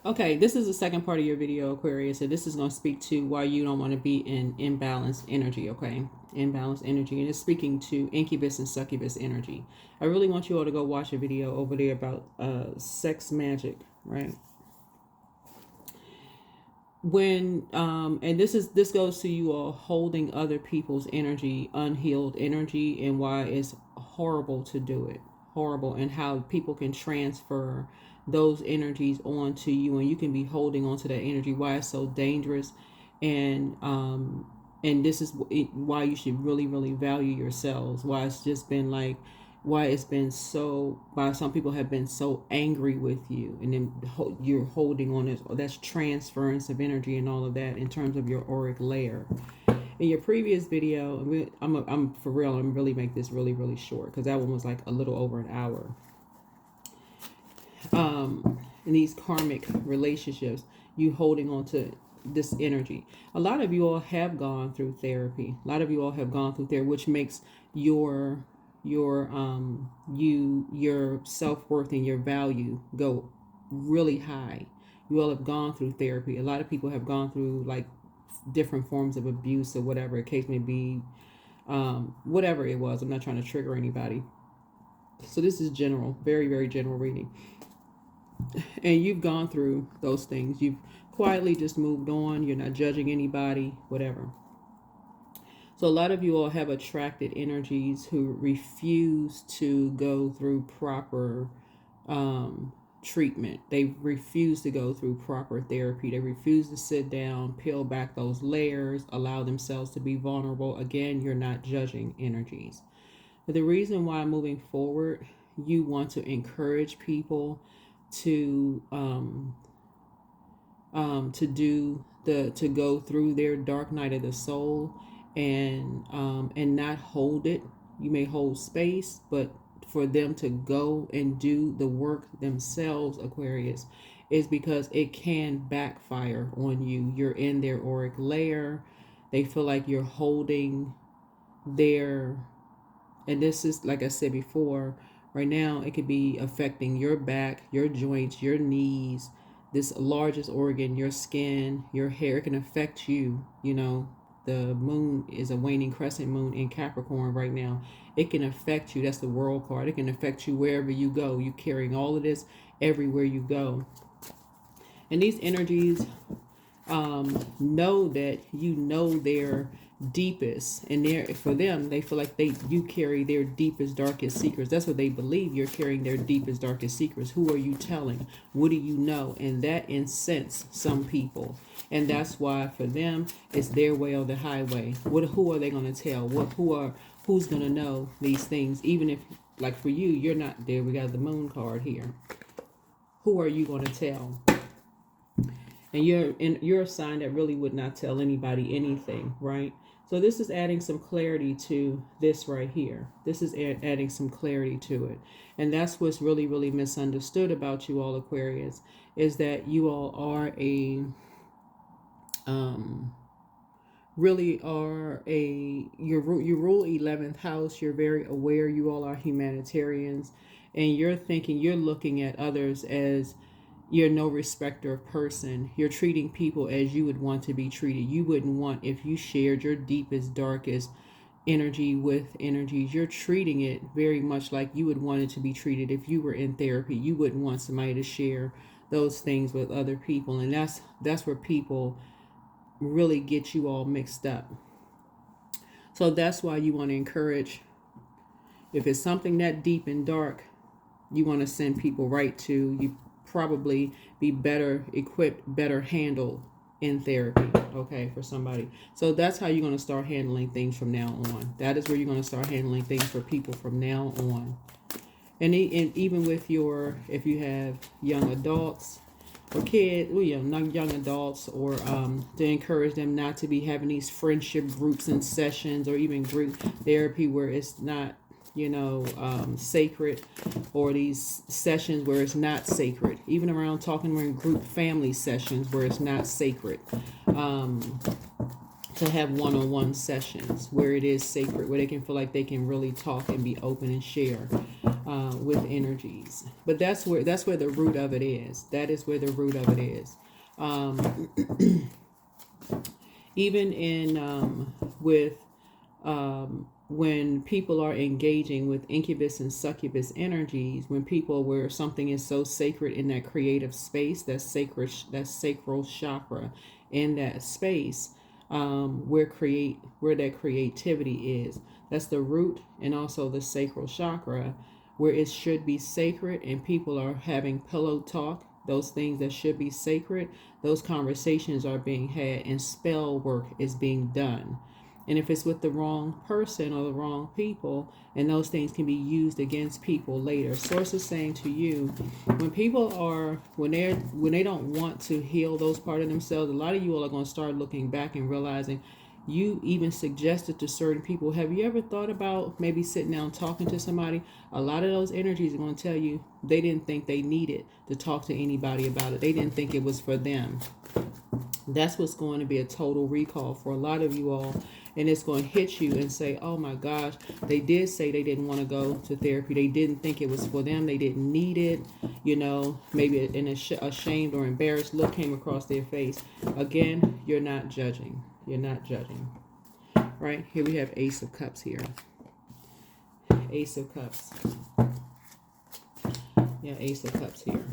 Okay, this is the second part of your video, Aquarius. So this is going to speak to why you don't want to be in imbalanced energy, okay? Imbalanced energy. And it's speaking to incubus and succubus energy. I really want you all to go watch a video over there about sex magic, right? When and this goes to you all holding other people's energy, unhealed energy, and why it's horrible to do it. Horrible, and how people can transfer those energies onto you, and you can be holding on to that energy, why it's so dangerous. And this is why you should really value yourselves, why it's just been like, why it's been so, why some people have been so angry with you, and then you're holding on it. That's transference of energy and all of that in terms of your auric layer. In your previous video, I'm for real, I'm really make this really short, because that one was like a little over an hour. In these karmic relationships, you holding on to this energy. A lot of you all have gone through therapy. A lot of you all have gone through therapy, which makes your self-worth and your value go really high. You all have gone through therapy. A lot of people have gone through like different forms of abuse or whatever the case may be, whatever it was. I'm not trying to trigger anybody. So this is general, very general reading. And you've gone through those things. You've quietly just moved on. You're not judging anybody, whatever. So a lot of you all have attracted energies who refuse to go through proper treatment. They refuse to go through proper therapy. They refuse to sit down, peel back those layers, allow themselves to be vulnerable. Again, you're not judging energies. But the reason why moving forward, you want to encourage people to go through their dark night of the soul, and not hold it. You may hold space, but for them to go and do the work themselves, Aquarius, is because it can backfire on you. You're in their auric layer. They feel like you're holding their, and this is, like I said before, right now it could be affecting your back, your joints, your knees, this largest organ, your skin, your hair. It can affect you. You know, the moon is a waning crescent moon in Capricorn right now. It can affect you. That's the world card. It can affect you wherever you go. You're carrying all of this everywhere you go. And these energies know that you know their deepest, and for them, they feel like you carry their deepest, darkest secrets. That's what they believe. You're carrying their deepest, darkest secrets. Who are you telling? What do you know? And that incensed some people, and that's why for them it's their way or the highway. Who are they going to tell? Who's going to know these things? Even if, like for you, you're not there. We got the moon card here. Who are you going to tell? And you're a sign that really would not tell anybody anything, right? So this is adding some clarity to this right here. This is adding some clarity to it. And that's what's really misunderstood about you all, Aquarius, is that you all are you rule 11th house. You're very aware. You all are humanitarians, and you're looking at others as, you're no respecter of person. You're treating people as you would want to be treated. You wouldn't want, if you shared your deepest, darkest energy with energies, you're treating it very much like you would want it to be treated if you were in therapy. You wouldn't want somebody to share those things with other people. And that's where people really get you all mixed up. So that's why you want to encourage, if it's something that deep and dark, you want to send people right to you. Probably be better equipped, better handled in therapy, okay, for somebody. So that's how you're going to start handling things from now on. That is where you're going to start handling things for people from now on. And even with if you have young adults or kids, not young adults, or to encourage them not to be having these friendship groups and sessions, or even group therapy where it's not, sacred, or these sessions where it's not sacred, even around talking around group family sessions where it's not sacred. So to have one-on-one sessions where it is sacred, where they can feel like they can really talk and be open and share with energies. But that's where the root of it is. That is where the root of it is. Even in with when people are engaging with incubus and succubus energies, when people where something is so sacred in that creative space, that sacral chakra in that space, where that creativity is, that's the root, and also the sacral chakra, where it should be sacred, and people are having pillow talk. Those things that should be sacred, those conversations are being had, and spell work is being done. And if it's with the wrong person or the wrong people, and those things can be used against people later. Source is saying to you, when people are, when they don't want to heal those parts of themselves, a lot of you all are going to start looking back and realizing you even suggested to certain people, have you ever thought about maybe sitting down talking to somebody? A lot of those energies are going to tell you they didn't think they needed to talk to anybody about it. They didn't think it was for them. That's what's going to be a total recall for a lot of you all. And it's going to hit you and say, oh my gosh, they did say they didn't want to go to therapy. They didn't think it was for them. They didn't need it. You know, maybe an ashamed or embarrassed look came across their face. Again, you're not judging. You're not judging. Right? Here we have Ace of Cups here. Ace of Cups. Yeah, Ace of Cups here.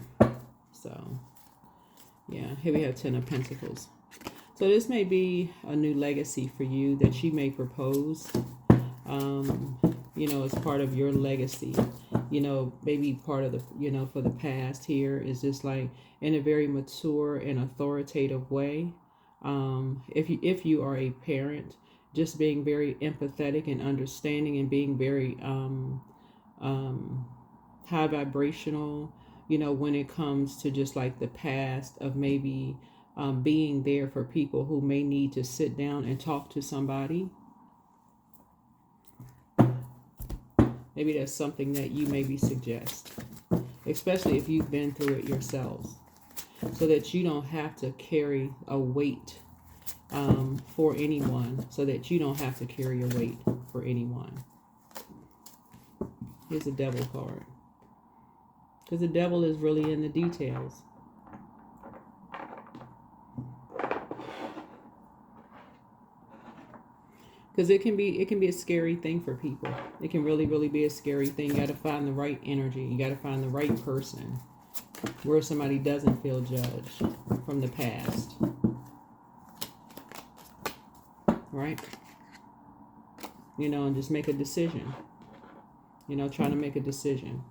So, yeah, here we have Ten of Pentacles. So this may be a new legacy for you that you may propose, you know, as part of your legacy. You know, maybe part of the, you know, for the past here is just like in a very mature and authoritative way. If you are a parent, just being very empathetic and understanding and being very high vibrational, you know, when it comes to just like the past of maybe being there for people who may need to sit down and talk to somebody. Maybe that's something that you maybe suggest, especially if you've been through it yourselves, so that you don't have to carry a weight for anyone, so that you don't have to carry a weight for anyone. Here's a Devil card, because the devil is really in the details. Because it can be a scary thing for people. It can really, really be a scary thing. You got to find the right energy. You got to find the right person where somebody doesn't feel judged from the past. Right? You know, and just make a decision. You know, trying to make a decision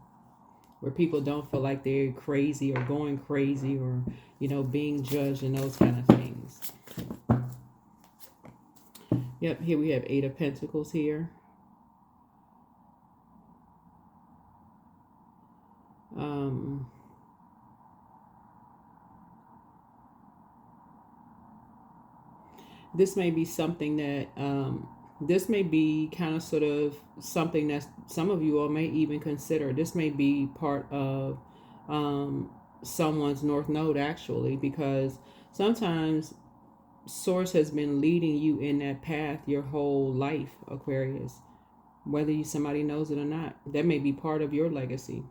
where people don't feel like they're crazy or going crazy or, you know, being judged and those kind of things. Yep, here we have Eight of Pentacles here. This may be something that, this may be kind of sort of something that some of you all may even consider. This may be part of someone's North Node, actually, because sometimes Source has been leading you in that path your whole life, Aquarius, whether somebody knows it or not. That may be part of your legacy.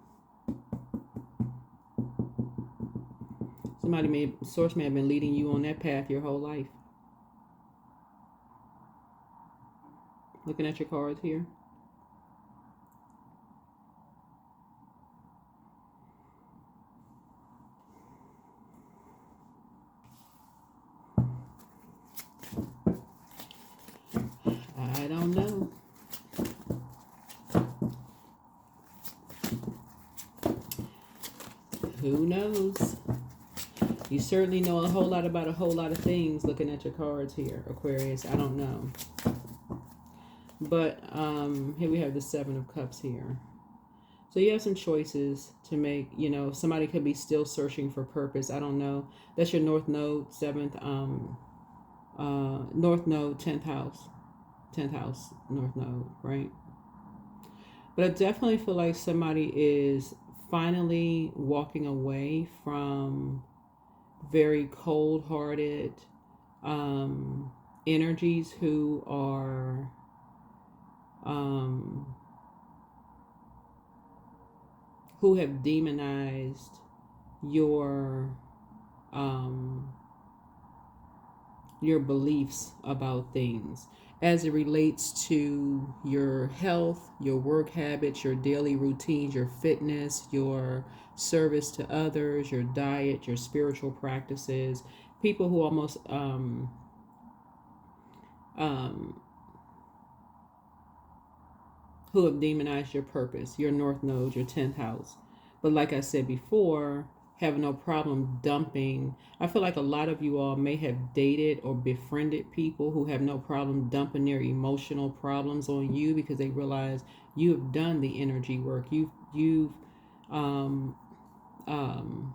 Source may have been leading you on that path your whole life. Looking at your cards here. I don't know. Who knows? You certainly know a whole lot about a whole lot of things looking at your cards here, Aquarius. I don't know. But here we have the Seven of Cups here. So you have some choices to make. You know, somebody could be still searching for purpose. I don't know. That's your North Node, 7th, North Node, 10th house. 10th house, North Node, right? But I definitely feel like somebody is finally walking away from very cold-hearted energies who are who have demonized um, your beliefs about things as it relates to your health, your work habits, your daily routines, your fitness, your service to others, your diet, your spiritual practices. People who almost um, who have demonized your purpose, your north node, your 10th house. But like I said before, have no problem dumping. I feel like a lot of you all may have dated or befriended people who have no problem dumping their emotional problems on you because they realize you have done the energy work. Um, um,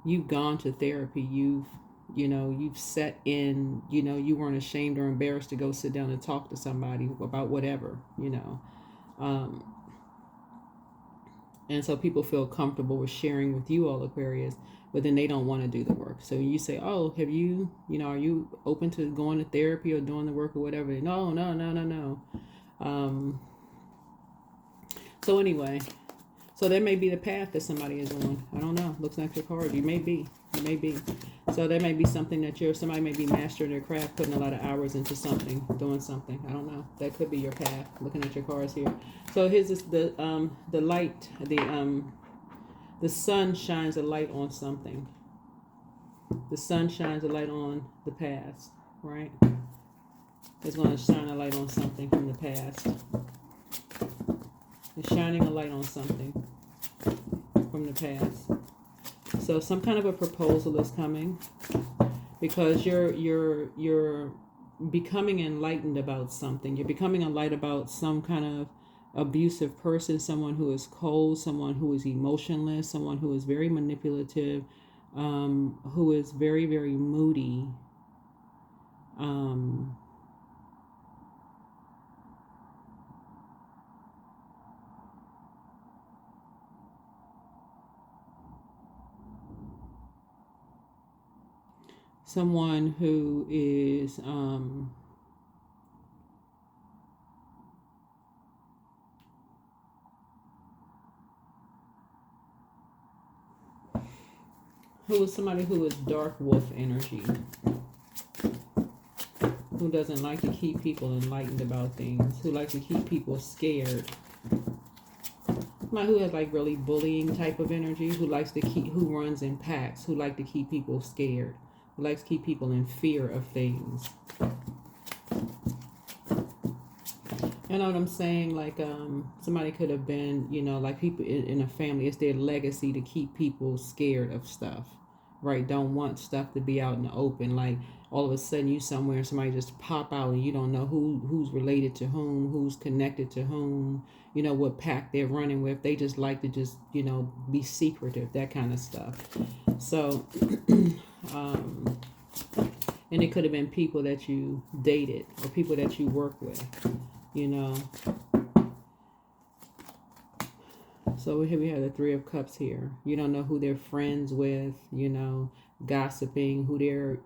you've gone to therapy. You've set in. You weren't ashamed or embarrassed to go sit down and talk to somebody about whatever. Um, and so people feel comfortable with sharing with you all, Aquarius, but then they don't want to do the work. So you say, oh, are you open to going to therapy or doing the work or whatever? No, no, no, no, no. So anyway, so that may be the path that somebody is on. I don't know. Looks like your card. You may be. So that may be something that somebody may be mastering their craft, putting a lot of hours into something, doing something. I don't know. That could be your path. Looking at your cards here. So here's the light. The sun shines a light on something. The sun shines a light on the past, right? It's going to shine a light on something from the past. It's shining a light on something from the past. So some kind of a proposal is coming because you're becoming enlightened about something. You're becoming enlightened about some kind of abusive person, someone who is cold, someone who is emotionless, someone who is very manipulative, who is very, very moody. Someone who is somebody who is dark wolf energy, who doesn't like to keep people enlightened about things, who likes to keep people scared. Somebody who has like really bullying type of energy, who runs in packs, who like to keep people scared, who likes to keep people in fear of things. You know what I'm saying? Like somebody could have been, like people in a family, it's their legacy to keep people scared of stuff, right? Don't want stuff to be out in the open. Like all of a sudden you somewhere and somebody just pop out and you don't know who's related to whom, who's connected to whom, what pack they're running with. They just like to be secretive, that kind of stuff. So and it could have been people that you dated or people that you work with. So here we have the Three of Cups here. You don't know who they're friends with, gossiping, who they're,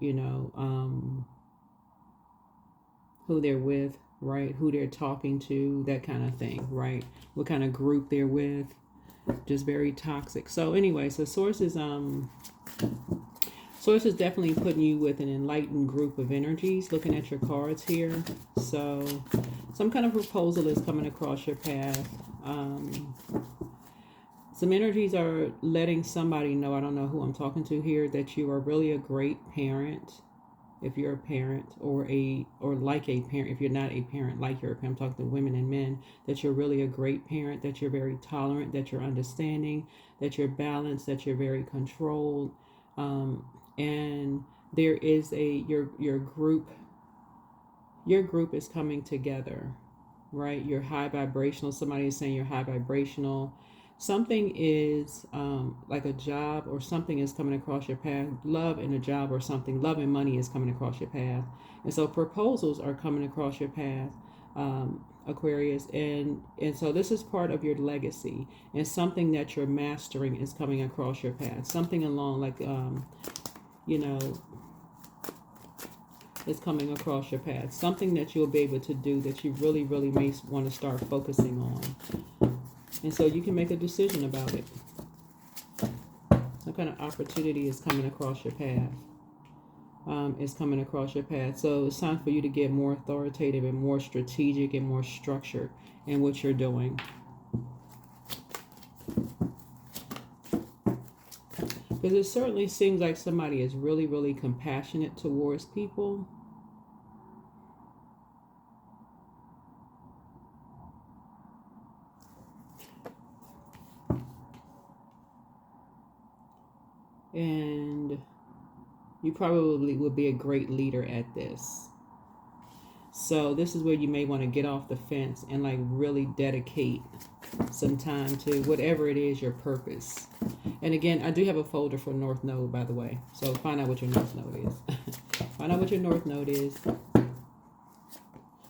who they're with, right? Who they're talking to, that kind of thing, right? What kind of group they're with. Just very toxic. So anyway, so Source is definitely putting you with an enlightened group of energies. Looking at your cards here. So some kind of proposal is coming across your path. Some energies are letting somebody know, I don't know who I'm talking to here, that you are really a great parent. If you're a parent or like a parent, if you're not a parent, like you're a parent, I'm talking to women and men, that you're really a great parent, that you're very tolerant, that you're understanding, that you're balanced, that you're very controlled. And there is your group is coming together, right? You're high vibrational. Somebody is saying you're high vibrational. Something is like a job or something is coming across your path. Love and a job or something. Love and money is coming across your path. And so proposals are coming across your path, Aquarius. And so this is part of your legacy. And something that you're mastering is coming across your path. Something along like, is coming across your path. Something that you'll be able to do that you really, really may want to start focusing on. And so you can make a decision about it. Some kind of opportunity is coming across your path. Is coming across your path. So it's time for you to get more authoritative and more strategic and more structured in what you're doing. Because it certainly seems like somebody is really, really compassionate towards people. And you probably would be a great leader at this. So this is where you may want to get off the fence and like really dedicate some time to whatever it is, your purpose. And again, I do have a folder for North Node, by the way. So find out what your North Node is. Find out what your North Node is.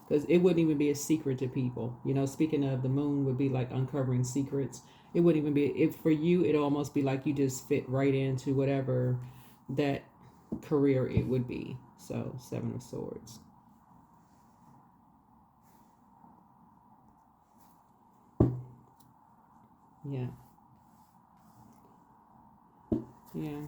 Because it wouldn't even be a secret to people. You know, speaking of, the moon would be like uncovering secrets. It wouldn't even be, if for you, it'd almost be like you just fit right into whatever that career it would be. So 7 of Swords. Yeah. Yeah.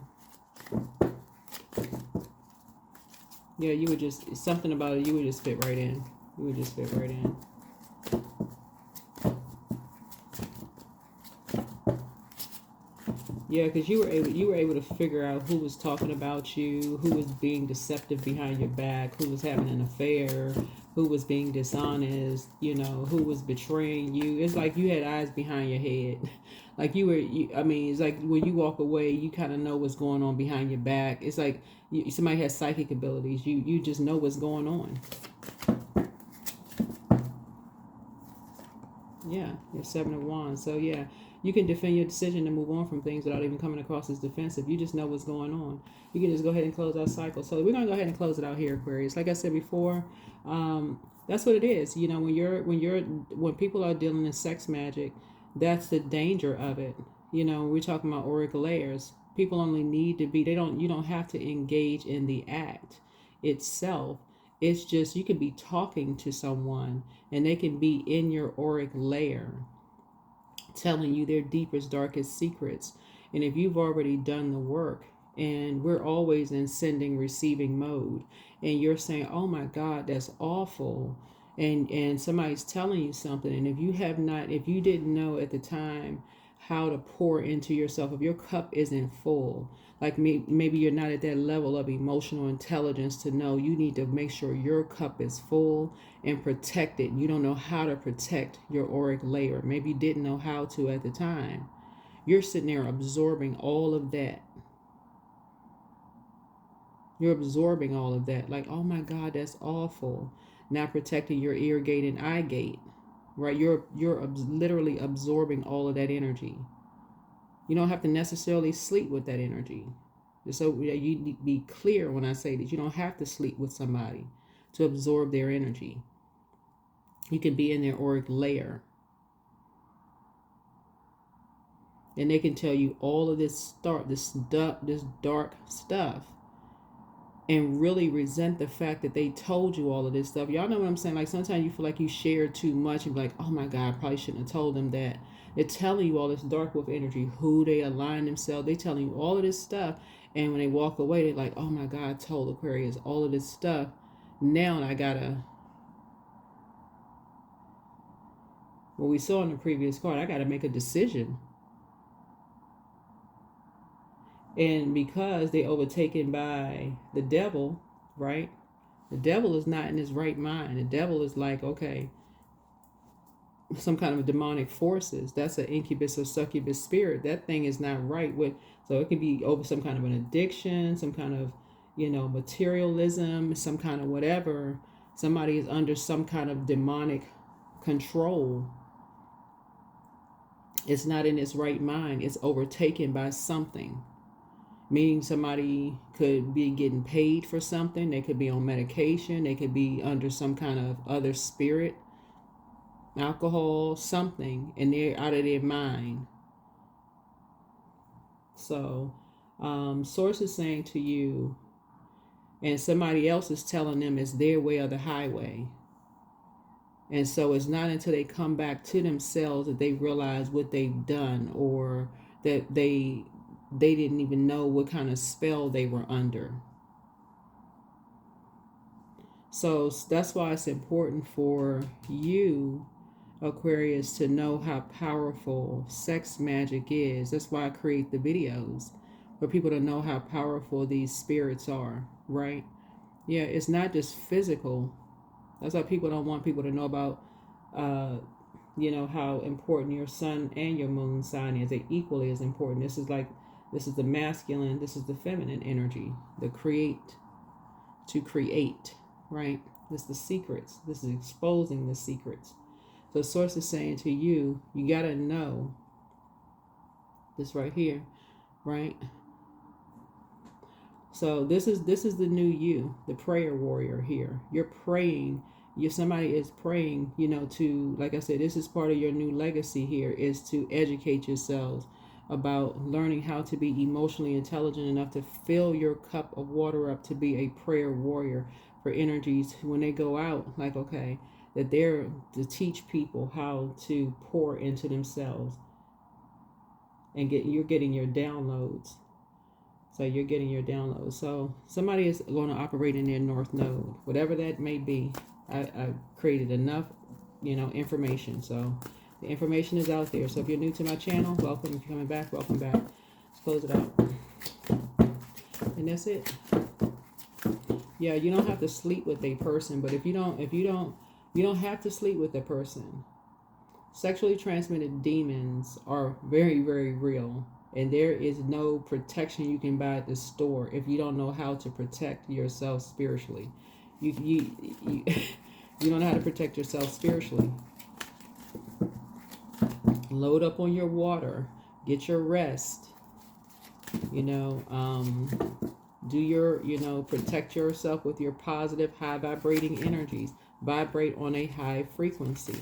Yeah, you would just, something about it, you would just fit right in. You would just fit right in. Yeah, because you were able to figure out who was talking about you, who was being deceptive behind your back, who was having an affair, who was being dishonest, you know, who was betraying you. It's like you had eyes behind your head. Like I mean, it's like when you walk away, you kind of know what's going on behind your back. It's like somebody has psychic abilities. You just know what's going on. Yeah, you're 7 of Wands. So yeah, you can defend your decision to move on from things without even coming across as defensive. You just know what's going on. You can just go ahead and close our cycle. So we're gonna go ahead and close it out here, Aquarius. Like I said before, that's what it is. You know, when people are dealing in sex magic, that's the danger of it. You know, we're talking about auric layers. People only need to be. You don't have to engage in the act itself. It's just you can be talking to someone and they can be in your auric layer telling you their deepest, darkest secrets. And if you've already done the work, and we're always in sending, receiving mode, and you're saying, oh my God, that's awful. And somebody's telling you something. And if you didn't know at the time how to pour into yourself, if your cup isn't full, like maybe you're not at that level of emotional intelligence to know you need to make sure your cup is full and protect it. You don't know how to protect your auric layer. Maybe you didn't know how to at the time. You're sitting there absorbing all of that. You're absorbing all of that. Like, oh my God, that's awful. Not protecting your ear gate and eye gate, right? You're literally absorbing all of that energy. You don't have to necessarily sleep with that energy. So you need to be clear when I say that you don't have to sleep with somebody to absorb their energy. You can be in their auric layer. And they can tell you all of this dark stuff, and really resent the fact that they told you all of this stuff. Y'all know what I'm saying? Like sometimes you feel like you share too much and be like, oh my God, I probably shouldn't have told them that. They're telling you all this dark wolf energy, who they align themselves. They telling you all of this stuff. And when they walk away, they're like, oh my God, I told Aquarius all of this stuff. Now I gotta, what we saw in the previous card, I gotta make a decision. And because they overtaken by the devil, right? The devil is not in his right mind. The devil is like, okay, some kind of demonic forces. That's an incubus or succubus spirit. That thing is not right with. So it could be over some kind of an addiction, some kind of, materialism, some kind of whatever. Somebody is under some kind of demonic control. It's not in its right mind. It's overtaken by something. Meaning somebody could be getting paid for something. They could be on medication. They could be under some kind of other spirit, alcohol, something, and they're out of their mind. So, Source is saying to you, and somebody else is telling them it's their way or the highway. And so it's not until they come back to themselves that they realize what they've done, or that they didn't even know what kind of spell they were under. So that's why it's important for you, Aquarius, to know how powerful sex magic is. That's why I create the videos, for people to know how powerful these spirits are, right? Yeah, it's not just physical. That's why people don't want people to know about, how important your sun and your moon sign is. They're equally as important. This is the masculine, this is the feminine energy, to create, right? This is the secrets. This is exposing the secrets. So Source is saying to you, you got to know this right here, right? So this is the new you, the prayer warrior here. You're praying. Somebody is praying, to, like I said, this is part of your new legacy here, is to educate yourselves about learning how to be emotionally intelligent enough to fill your cup of water up to be a prayer warrior for energies when they go out. Like, okay, that they're to teach people how to pour into themselves, and you're getting your downloads. So you're getting your downloads. So somebody is going to operate in their north node, whatever that may be. I created enough, information. So the information is out there. So if you're new to my channel, welcome. If you're coming back, welcome back. Let's close it out. And that's it. Yeah, you don't have to sleep with a person, but you don't have to sleep with a person. Sexually transmitted demons are very, very real. And there is no protection you can buy at the store if you don't know how to protect yourself spiritually. You don't know how to protect yourself spiritually. Load up on your water. Get your rest. Do your, protect yourself with your positive, high vibrating energies. Vibrate on a high frequency.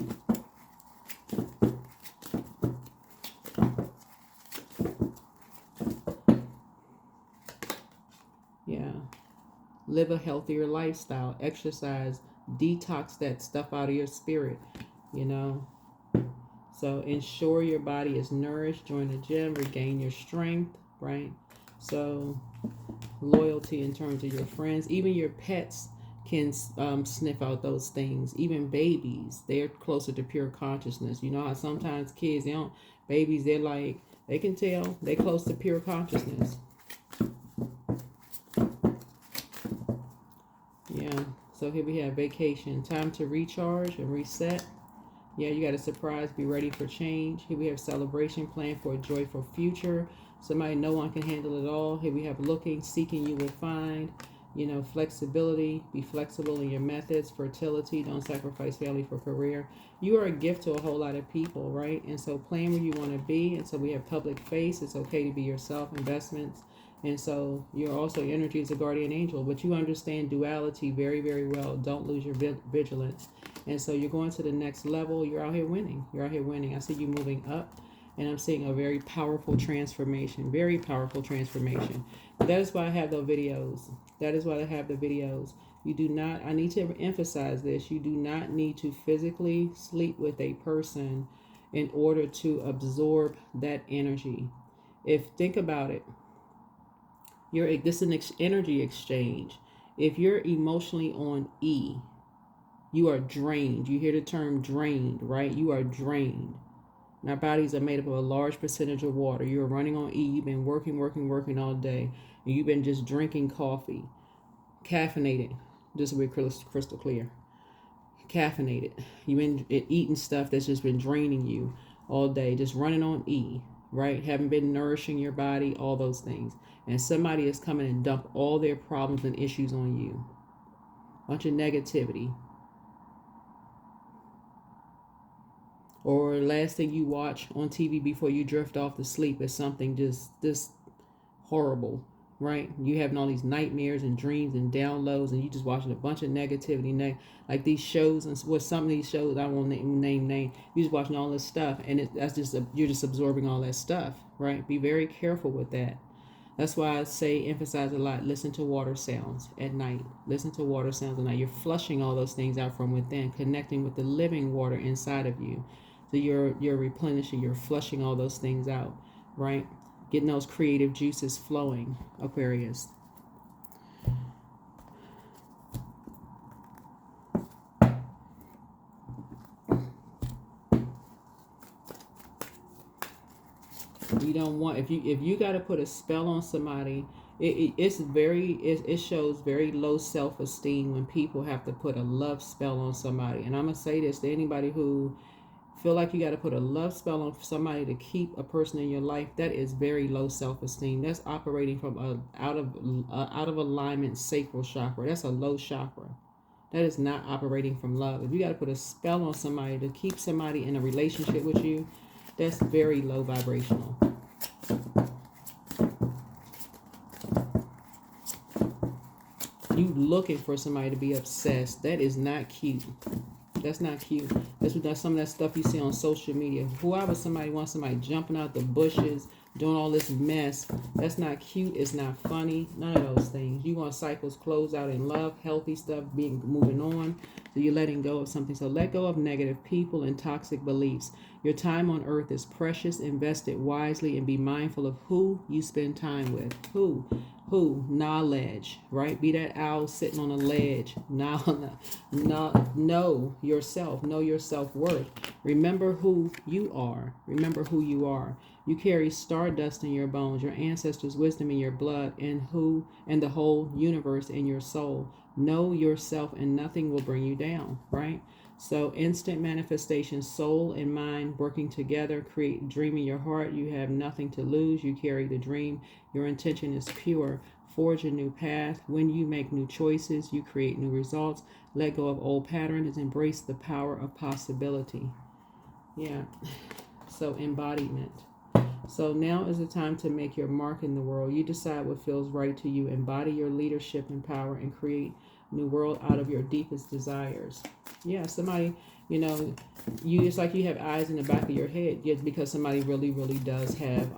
Live a healthier lifestyle, exercise, detox that stuff out of your spirit, So ensure your body is nourished, join the gym, regain your strength, right? So loyalty in terms of your friends, even your pets can sniff out those things. Even babies, they're closer to pure consciousness. You know how sometimes kids, they can tell they're close to pure consciousness. Yeah, so here we have vacation, time to recharge and reset. Yeah, you got a surprise, be ready for change. Here we have celebration, plan for a joyful future. Somebody no one can handle it all. Here we have looking, seeking, you will find. Flexibility, be flexible in your methods. Fertility, don't sacrifice family for career. You are a gift to a whole lot of people, right? And so plan where you want to be. And so we have public face, it's okay to be yourself. Investments. And so your energy is a guardian angel, but you understand duality very, very well. Don't lose your vigilance. And so you're going to the next level. You're out here winning. I see you moving up, and I'm seeing a very powerful transformation, very powerful transformation. That is why I have those videos. You do not, I need to emphasize this, you do not need to physically sleep with a person in order to absorb that energy. Think about it. This is an energy exchange. If you're emotionally on E, you are drained. You hear the term drained, right? You are drained. And our bodies are made up of a large percentage of water. You're running on E. You've been working all day. And you've been just drinking coffee. Caffeinated. Just to be crystal clear. Caffeinated. You've been eating stuff that's just been draining you all day. Just running on E. Right? Haven't been nourishing your body, all those things. And somebody is coming and dump all their problems and issues on you. Bunch of negativity. Or last thing you watch on TV before you drift off to sleep is something just horrible, right? You having all these nightmares and dreams and downloads, and you just watching a bunch of negativity, like these shows and some of these shows I won't name. You just watching all this stuff, and you're just absorbing all that stuff, right? Be very careful with that. That's why I say emphasize a lot. Listen to water sounds at night. Listen to water sounds at night. You're flushing all those things out from within, connecting with the living water inside of you. So you're replenishing. You're flushing all those things out, right? Getting those creative juices flowing, Aquarius. You don't want, if you got to put a spell on somebody, it shows very low self-esteem when people have to put a love spell on somebody. And I'm gonna say this to anybody who feel like you got to put a love spell on somebody to keep a person in your life. That is very low self-esteem. That's operating from out of alignment sacral chakra. That's a low chakra. That is not operating from love. If you got to put a spell on somebody to keep somebody in a relationship with you, that's very low vibrational. You looking for somebody to be obsessed. That is not cute. That's not cute. That's some of that stuff you see on social media. Whoever somebody wants somebody jumping out the bushes, doing all this mess. That's not cute. It's not funny. None of those things. You want cycles closed out in love, healthy stuff, moving on. So you're letting go of something. So let go of negative people and toxic beliefs. Your time on earth is precious. Invest it wisely and be mindful of who you spend time with. Who? Knowledge, right? Be that owl sitting on a ledge. Know yourself. Know your self-worth. Remember who you are. Remember who you are. You carry stardust in your bones, your ancestors' wisdom in your blood, and the whole universe in your soul. Know yourself and nothing will bring you down, right? So instant manifestation, soul and mind working together, create dream in your heart. You have nothing to lose. You carry the dream. Your intention is pure. Forge a new path. When you make new choices, you create new results. Let go of old patterns. Embrace the power of possibility. Yeah. So embodiment. So now is the time to make your mark in the world. You decide what feels right to you. Embody your leadership and power and create a new world out of your deepest desires. Yeah, somebody, it's like you have eyes in the back of your head. Yes, because somebody really, really does have,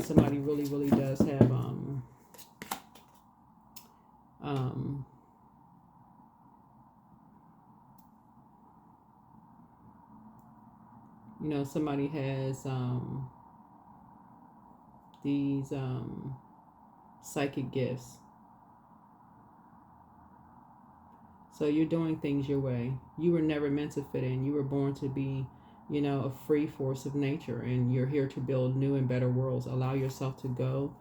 somebody really, really does have, somebody has these psychic gifts. So you're doing things your way. You were never meant to fit in. You were born to be, a free force of nature, and you're here to build new and better worlds. Allow yourself to go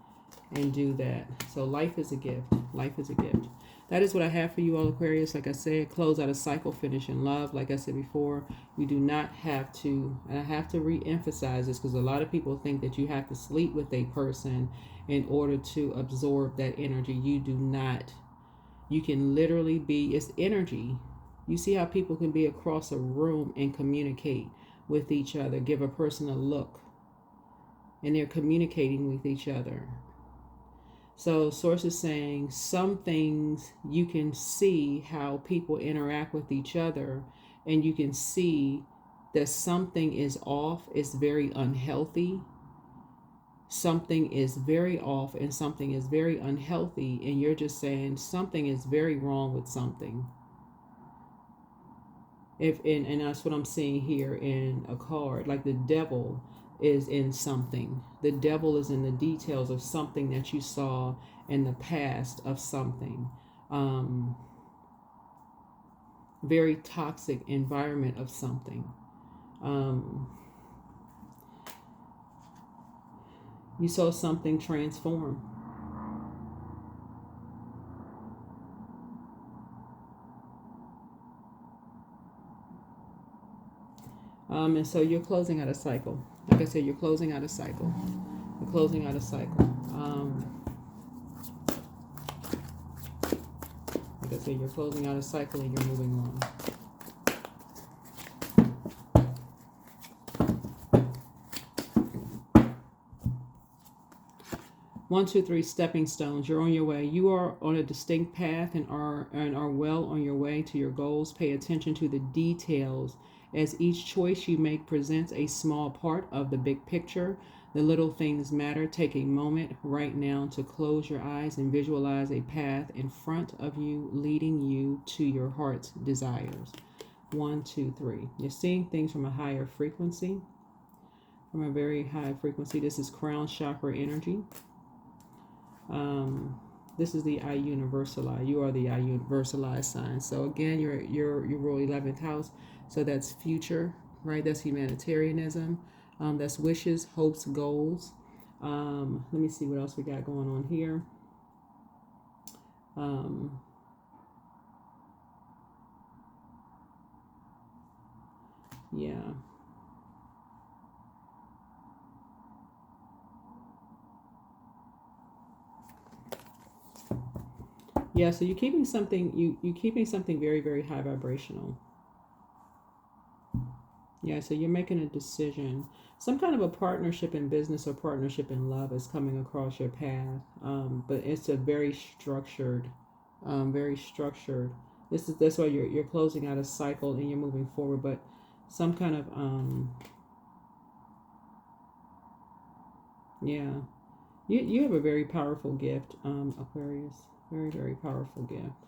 and do that. So life is a gift. Life is a gift. That is what I have for you all, Aquarius. Like I said, close out a cycle, finish in love. Like I said before, we do not have to, and I have to re-emphasize this because a lot of people think that you have to sleep with a person in order to absorb that energy. You do not. You can literally be, it's energy. You see how people can be across a room and communicate with each other, give a person a look, and they're communicating with each other. So source is saying some things you can see how people interact with each other, and you can see that something is off, it's very unhealthy. Something is very off and something is very unhealthy, and you're just saying something is very wrong with something. And that's what I'm seeing here in a card. Like the devil is in something. The devil is in the details of something that you saw in the past of something. Very toxic environment of something. You saw something transform. And so you're closing out a cycle. Like I said, you're closing out a cycle. You're closing out a cycle. Like I said, you're closing out a cycle and you're moving on. One, two, three stepping stones. You're on your way. You are on a distinct path and are well on your way to your goals. Pay attention to the details, as each choice you make presents a small part of the big picture. The little things matter. Take a moment right now to close your eyes and visualize a path in front of you leading you to your heart's desires. 1, 2, 3. You're seeing things from a higher frequency, from a very high frequency. This is crown chakra energy. This is the I universalize. You are the I universalized sign. So again, your rule 11th house. So that's future, right? That's humanitarianism. That's wishes, hopes, goals. Let me see what else we got going on here. Yeah. Yeah, so you're keeping something, you're keeping something very, very high vibrational. Yeah, so you're making a decision. Some kind of a partnership in business or partnership in love is coming across your path. But it's a very structured, very structured. That's why you're closing out a cycle and you're moving forward. But some kind of yeah, you have a very powerful gift, Aquarius. Very, very powerful gift.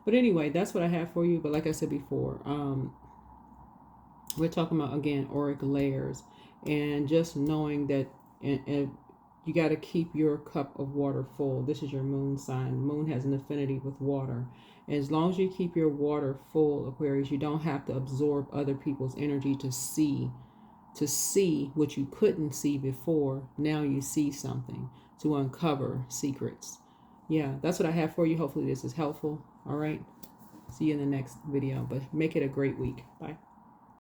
But anyway, that's what I have for you. But like I said before, we're talking about, again, auric layers, and just knowing that and you got to keep your cup of water full. This is your moon sign. Moon has an affinity with water. And as long as you keep your water full, Aquarius, you don't have to absorb other people's energy to see what you couldn't see before. Now you see something, to uncover secrets. Yeah, that's what I have for you. Hopefully this is helpful. All right. See you in the next video, but make it a great week. Bye.